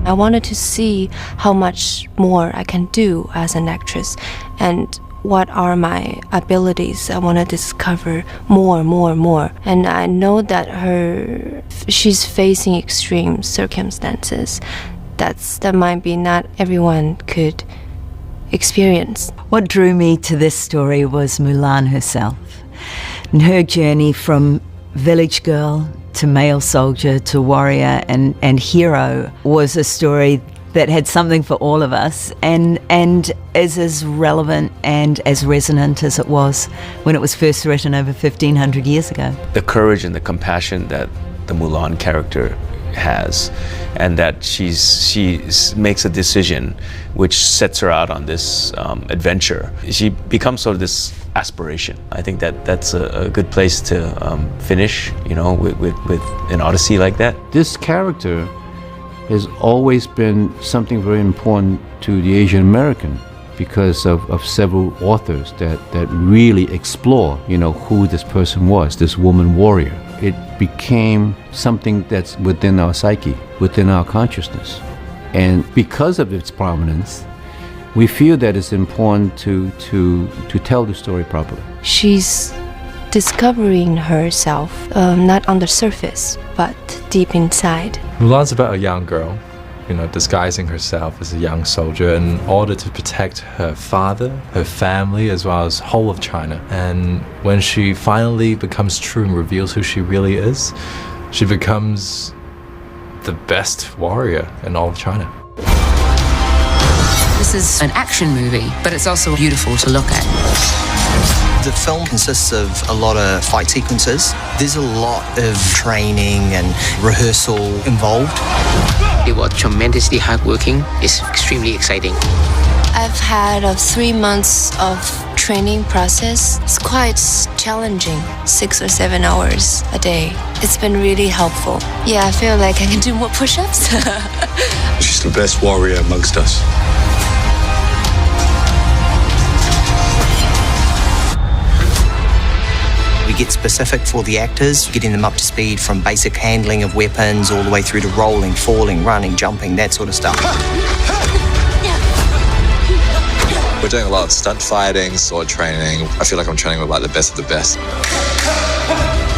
I wanted to see how much more I can do as an actress and what are my abilities. I want to discover more. And I know that she's facing extreme circumstances that might be not everyone could experience. What drew me to this story was Mulan herself, and her journey from village girl to male soldier to warrior and hero was a story that had something for all of us and is as relevant and as resonant as it was when it was first written over 1,500 years ago. The courage and the compassion that the Mulan character has, and that she makes a decision which sets her out on this adventure. She becomes sort of this aspiration. I think that's a good place to finish, you know, with an odyssey like that. This character has always been something very important to the Asian American because of several authors that really explore, you know, who this person was, this woman warrior. It became something that's within our psyche, within our consciousness. And because of its prominence, we feel that it's important to tell the story properly. She's discovering herself, not on the surface, but deep inside. Mulan's about a young girl, you know, disguising herself as a young soldier in order to protect her father, her family, as well as whole of China. And when she finally becomes true and reveals who she really is, she becomes the best warrior in all of China. This is an action movie, but it's also beautiful to look at. The film consists of a lot of fight sequences. There's a lot of training and rehearsal involved. They were tremendously hardworking. It's extremely exciting. I've had 3 months of training process. It's quite challenging, 6 or 7 hours a day. It's been really helpful. Yeah, I feel like I can do more push-ups. She's the best warrior amongst us. We get specific for the actors, getting them up to speed from basic handling of weapons all the way through to rolling, falling, running, jumping, that sort of stuff. We're doing a lot of stunt fighting, sword training. I feel like I'm training with like the best of the best.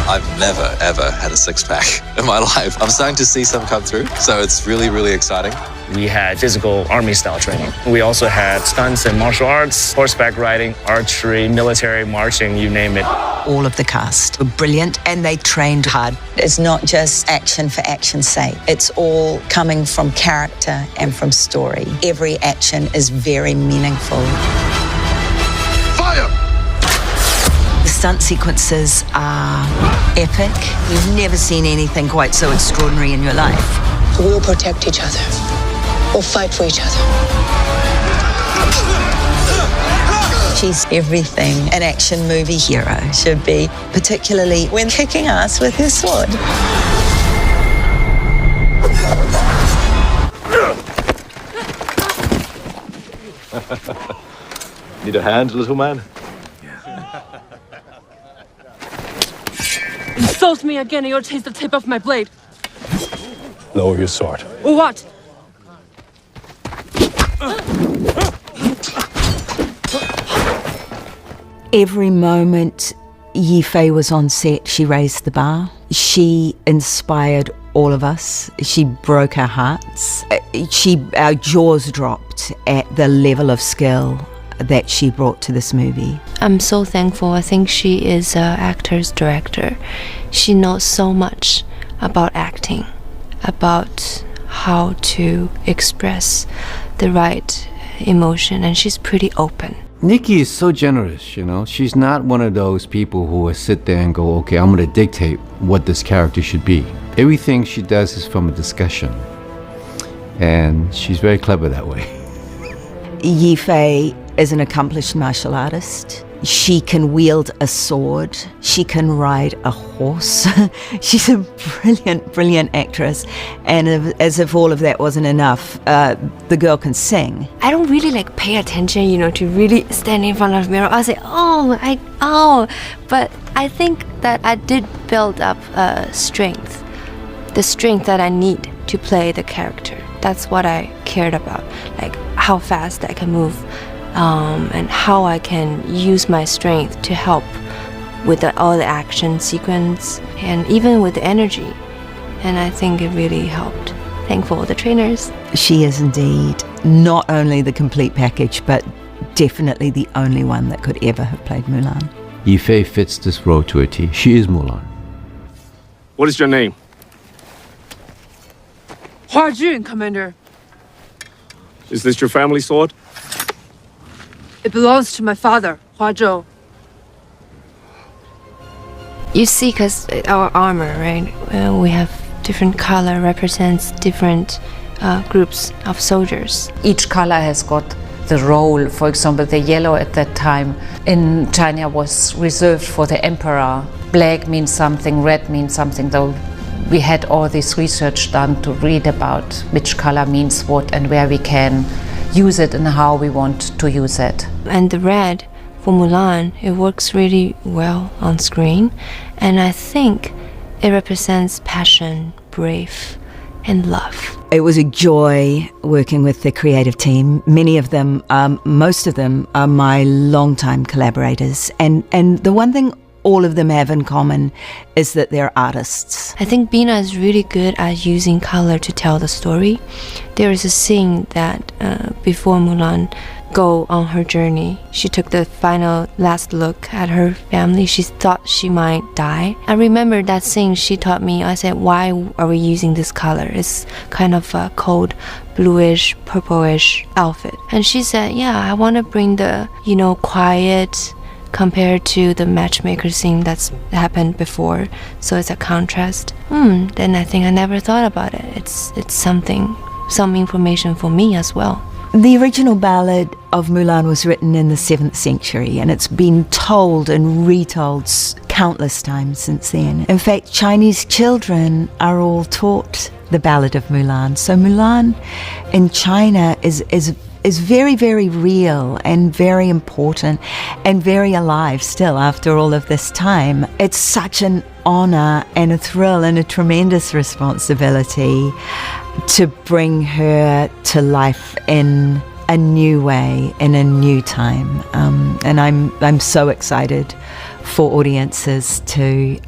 I've never, ever had a six-pack in my life. I'm starting to see some come through, so it's really, really exciting. We had physical army-style training. We also had stunts and martial arts, horseback riding, archery, military, marching, you name it. All of the cast were brilliant and they trained hard. It's not just action for action's sake. It's all coming from character and from story. Every action is very meaningful. Fire! The stunt sequences are epic. You've never seen anything quite so extraordinary in your life. We'll protect each other. We'll fight for each other. She's everything an action movie hero should be, particularly when kicking ass with her sword. Need a hand, little man? Insult me again and you'll taste the tip of my blade. Lower your sword. What? Every moment Yifei was on set, she raised the bar. She inspired all of us. She broke our hearts. Our jaws dropped at the level of skill that she brought to this movie. I'm so thankful. I think she is an actor's director. She knows so much about acting, about how to express the right emotion, and she's pretty open. Niki is so generous, you know. She's not one of those people who will sit there and go, okay, I'm going to dictate what this character should be. Everything she does is from a discussion. And she's very clever that way. Yifei is an accomplished martial artist. She can wield a sword. She can ride a horse. She's a brilliant, brilliant actress. And as if all of that wasn't enough, the girl can sing. I don't really pay attention, to really stand in front of the mirror. I say, but I think that I did build up strength, the strength that I need to play the character. That's what I cared about, like how fast I can move, and how I can use my strength to help with all the action sequence and even with the energy. And I think it really helped. Thankful the trainers. She is indeed not only the complete package, but definitely the only one that could ever have played Mulan. Yifei fits this role to a T. She is Mulan. What is your name? Hua Jun, Commander. Is this your family sword? It belongs to my father, Hua Zhou. You see, because our armor, right? We have different color represents different groups of soldiers. Each color has got the role. For example, the yellow at that time in China was reserved for the emperor. Black means something, red means something, though we had all this research done to read about which color means what and where we can use it and how we want to use it. And the red for Mulan, it works really well on screen, and I think it represents passion, brave, and love. It was a joy working with the creative team. Many of them, most of them, are my longtime collaborators. And the one thing all of them have in common is that they're artists. I think Bina is really good at using color to tell the story. There is a scene that before Mulan go on her journey, she took the final last look at her family. She thought she might die. I remember that scene she taught me. I said, why are we using this color? It's kind of a cold bluish, purplish outfit. And she said, yeah, I want to bring the, quiet compared to the matchmaker scene that's happened before. So it's a contrast. Then I think I never thought about it. It's some information for me as well. The original Ballad of Mulan was written in the 7th century, and it's been told and retold countless times since then. In fact, Chinese children are all taught the Ballad of Mulan. So Mulan in China is very, very real and very important and very alive still after all of this time. It's such an honor and a thrill and a tremendous responsibility to bring her to life in a new way, in a new time. And I'm so excited for audiences to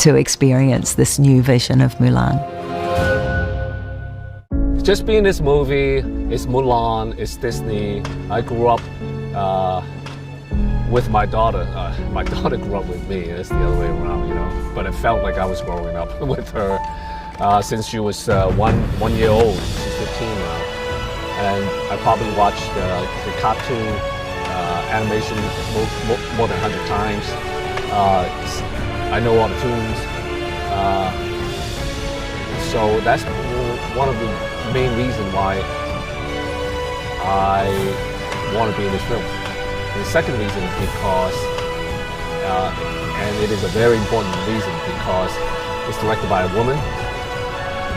experience this new vision of Mulan. Just being this movie, it's Mulan, it's Disney. I grew up with my daughter. My daughter grew up with me. It's the other way around, But it felt like I was growing up with her since she was 1 year old. She's 15 now. And I probably watched the cartoon animation more than 100 times. I know all the tunes. So that's one of the main reasons why I want to be in this film. And the second reason is because, and it is a very important reason, because it's directed by a woman,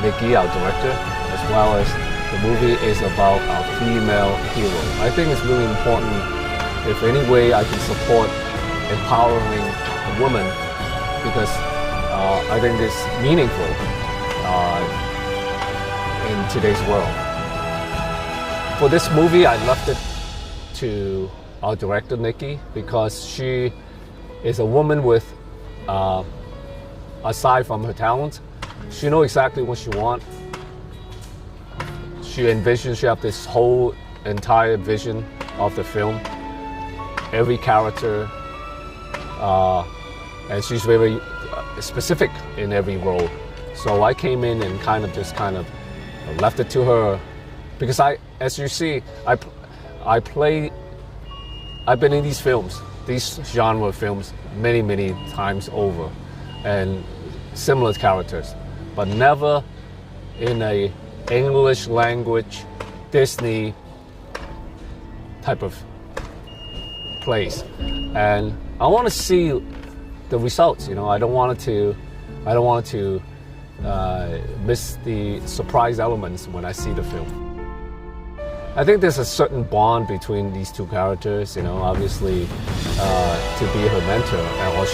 Niki, our director, as well as the movie is about our female hero. I think it's really important, if any way I can support empowering a woman, because I think it's meaningful in today's world. For this movie, I left it to our director, Niki, because she is a woman with, aside from her talent, she knows exactly what she wants. She envisions, she has this whole entire vision of the film, every character, and she's very specific in every role. So I came in and kind of left it to her, because as you see, I've been in these films, these genre films, many times over, and similar characters, but never in a English language Disney type of place. And I want to see the results. I don't want to miss the surprise elements when I see the film. I think there's a certain bond between these two characters, obviously to be her mentor, or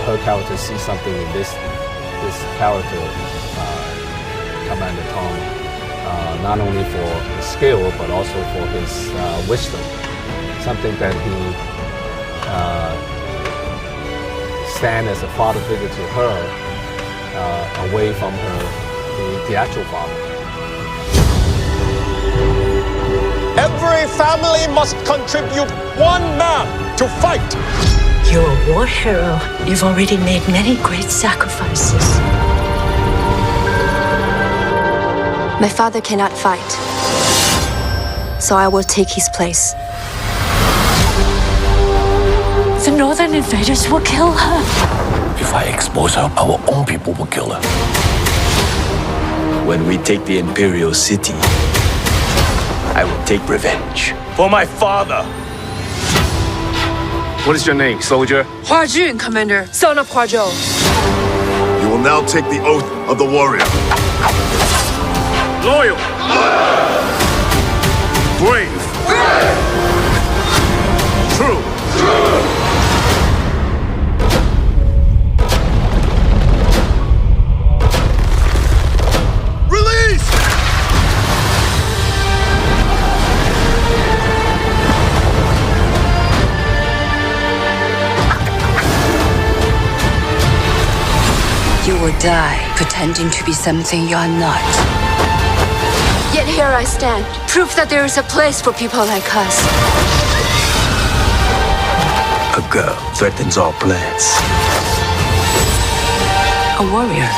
her character sees something in this character, Commander Tom, not only for his skill but also for his wisdom. Something that he stand as a father figure to her, away from the actual father. Every family must contribute one man to fight. You're a war hero. You've already made many great sacrifices. My father cannot fight, so I will take his place. The northern invaders will kill her. If I expose her, our own people will kill her. When we take the Imperial City, I will take revenge for my father. What is your name, soldier? Hua Jun, Commander, son of Hua Zhou. You will now take the oath of the warrior. Loyal. Brave. True. Release! You will die pretending to be something you're not. Yet here I stand, proof that there is a place for people like us. A girl threatens our plans. A warrior.